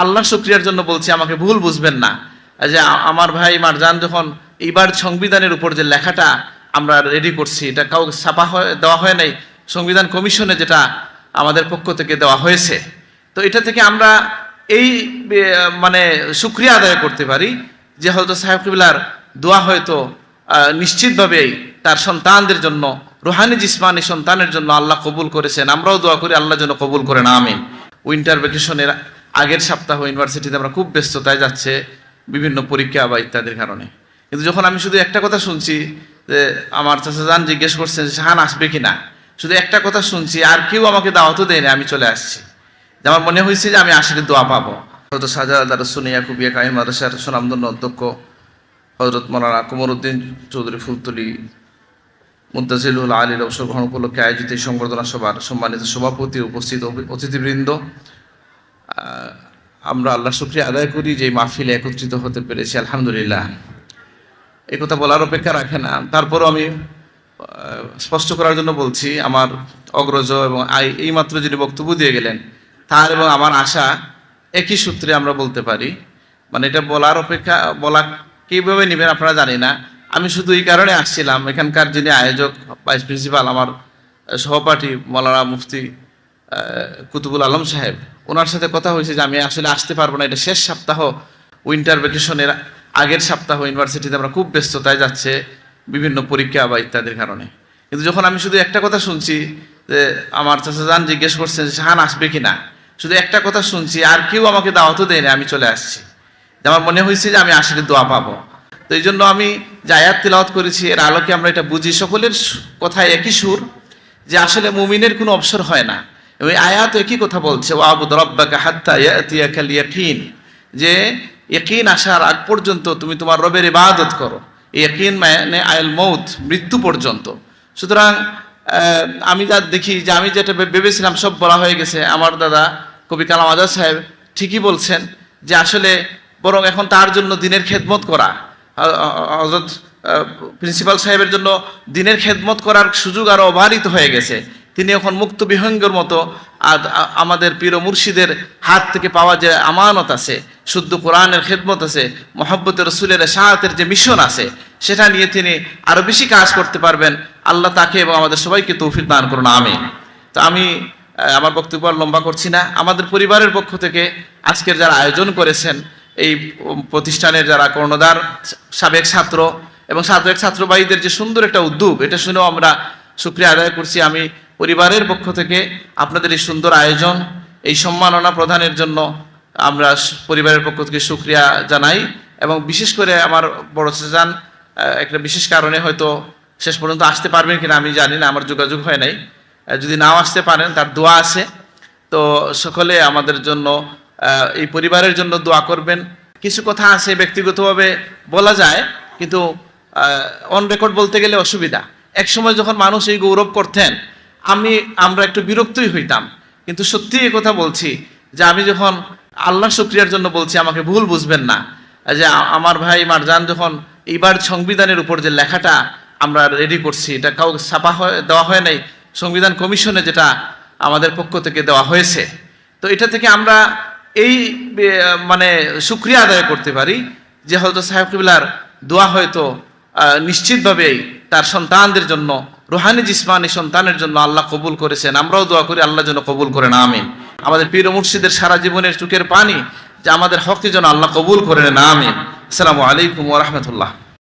আল্লাহ শুকরিয়ার জন্য বলছি, আমাকে ভুল বুঝবেন না। যে আমার ভাই মারজান যখন এইবার সংবিধানের উপর যে লেখাটা আমরা রেডি করছি, এটা কাউকে ছাপা দেওয়া হয় নাই, সংবিধান কমিশনে যেটা আমাদের পক্ষ থেকে দেওয়া হয়েছে। তো এটা থেকে আমরা এই মানে শুকরিয়া আদায় করতে পারি যে হয়তো সাহেব কিবলার দোয়া হয়তো নিশ্চিতভাবেই তার সন্তানদের জন্য, রুহানি জিসমানি সন্তানের জন্য আল্লাহ কবুল করেছেন। আমরাও দোয়া করি আল্লাহ যেন কবুল করেন, আমিন। উইন্টার ভ্যাকেশনের আগের সপ্তাহ ইউনিভার্সিটিতে আমরা খুব ব্যস্ততায় যাচ্ছে বিভিন্ন পরীক্ষা বা ইত্যাদির কারণে। কিন্তু যখন আমি শুধু একটা কথা শুনছি যে আমার চাচা যান জিজ্ঞেস করছেন শাহান আসবে কিনা, শুধু একটা কথা শুনছি, আর কেউ আমাকে দাওয়াতও দেয়নি, আমি চলে আসছি। যে আমার মনে হয়েছে যে আমি আসলে দোয়া পাবো। হয়তো শাহজালাল সুনিয়া কুবিয়া কাইম মাদ্রাসার সুনামধন্য অধ্যক্ষ হজরত মৌলানা কমরউদ্দিন চৌধুরী ফুলতলি মুদ্দাজিলুল আলীর অবসর গ্রহণ উপলক্ষে আয়োজিত এই সংবর্ধনা সভার সম্মানিত সভাপতি, উপস্থিত অতিথিবৃন্দ, আমরা আল্লাহ শুকরিয়া আদায় করি যে মাহফিলে একত্রিত হতে পেরেছি, আলহামদুলিল্লাহ। এই কথা বলার অপেক্ষা রাখে না, তারপরও আমি স্পষ্ট করার জন্য বলছি, আমার অগ্রজ এবং এইমাত্র যিনি বক্তব্য দিয়ে গেলেন তার এবং আমার আশা একই সূত্রে আমরা বলতে পারি। মানে এটা বলার অপেক্ষা, বলা কীভাবে নেবেন আপনারা জানি না। আমি শুধু এই কারণে আসছিলাম, এখানকার যিনি আয়োজক ভাইস প্রিন্সিপাল, আমার সহপাঠী মৌলানা মুফতি কুতুবুল আলম সাহেব, ওনার সাথে কথা হয়েছে যে আমি আসলে আসতে পারবো না, এটা শেষ সপ্তাহ উইন্টার ভ্যাকেশনের আগের সপ্তাহ ইউনিভার্সিটিতে আমরা খুব ব্যস্ততায় যাচ্ছে বিভিন্ন পরীক্ষা বা ইত্যাদির কারণে। কিন্তু যখন আমি শুধু একটা কথা শুনছি যে আমার চাচা যান জিজ্ঞেস করছেন শাহান আসবে কিনা, শুধু একটা কথা শুনছি, আর কেউ আমাকে দাওয়াতও দেয়নি, আমি চলে আসছি। যে আমার মনে হয়েছে যে আমি আসলে দোয়া পাবো। তো এই জন্য আমি যে আয়াত তিলাওয়াত করেছি এর আলোকে আমরা এটা বুঝি, সকলের কথায় একই সুর, যে আসলে মুমিনের কোনো অবসর হয় না। এবং আয়াত একই কথা বলছে, ওয়াবুদ রাব্বাকা হাত্তা ইয়াতিয়াকাল ইয়াকিন, যে ইয়াকিন আসার আগ পর্যন্ত তুমি তোমার রবের ইবাদত করো। ইয়াকিন মানে আয়াল মৌত, মৃত্যু পর্যন্ত। সুতরাং আমি যা দেখি যে আমি যেটা ভেবেছিলাম সব বলা হয়ে গেছে। আমার দাদা কবি কালাম আজাদ সাহেব ঠিকই বলছেন যে আসলে বরং এখন তার জন্য দিনের খেদমত করা, হযরত প্রিন্সিপাল সাহেবের জন্য দিনের খেদমত করার সুযোগ আরো অবারিত হয়ে গেছে। তিনি এখন মুক্ত বিহঙ্গের মতো আমাদের পীর মুর্শিদের হাত থেকে পাওয়া যে আমানত আছে, শুদ্ধ কোরআনের খেদমত আছে, মুহাব্বতের রাসূলের শাহাদাতের যে মিশন আছে, সেটা নিয়ে তিনি আরো বেশি কাজ করতে পারবেন। আল্লাহ তাকে এবং আমাদের সবাইকে তৌফিক দান করুন, আমিন। তো আমি আমার বক্তব্য লম্বা করছি না। আমাদের পরিবারের পক্ষ থেকে আজকের যারা আয়োজন করেছেন, এই প্রতিষ্ঠানের যারা কর্ণধার, সাবেক ছাত্র এবং সাবেক ছাত্র ভাইদের যে সুন্দর একটা উদ্যোগ, এটা শুনেও আমরা শুকরিয়া আদায় করছি। আমি পরিবারের পক্ষ থেকে আপনাদের এই সুন্দর আয়োজন, এই সম্মাননা প্রদানের জন্য আমরা পরিবারের পক্ষ থেকে শুকরিয়া জানাই। এবং বিশেষ করে আমার বড় চাচান একটা বিশেষ কারণে হয়তো শেষ পর্যন্ত আসতে পারবেন কিনা আমি জানি না, আমার যোগাযোগ হয় নাই। যদি নাও আসতে পারেন, তার দোয়া আছে। তো সকলে আমাদের জন্য, এই পরিবারের জন্য দোয়া করবেন। কিছু কথা আছে ব্যক্তিগতভাবে বলা যায়, কিন্তু অন রেকর্ড বলতে গেলে অসুবিধা। এক সময় যখন মানুষ এই গৌরব করতেন, আমরা একটু বিরক্তই হইতাম। কিন্তু সত্যি এই কথা বলছি যে আমি যখন আল্লাহ শুকরিয়ার জন্য বলছি, আমাকে ভুল বুঝবেন না। যে আমার ভাই মারজান যখন এইবার সংবিধানের উপর যে লেখাটা আমরা রেডি করছি, এটা কাউকে ছাপা দেওয়া হয় নাই, সংবিধান কমিশনে যেটা আমাদের পক্ষ থেকে দেওয়া হয়েছে। তো এটা থেকে আমরা এই মানে শুকরিয়া আদায় করতে পারি যে হয়তো সাহেব কিবলার দোয়া হয়তো নিশ্চিতভাবেই তার সন্তানদের জন্য, রুহানি জিসমানি সন্তানের জন্য আল্লাহ কবুল করেছেন। আমরাও দোয়া করি আল্লাহ যেন কবুল করেন, আমিন। আমাদের পীর মুর্শিদের সারা জীবনের চোখের পানি যে আমাদের হককে যেন আল্লাহ কবুল করেন, আমিন। আসসালামু আলাইকুম ওয়া রাহমাতুল্লাহ।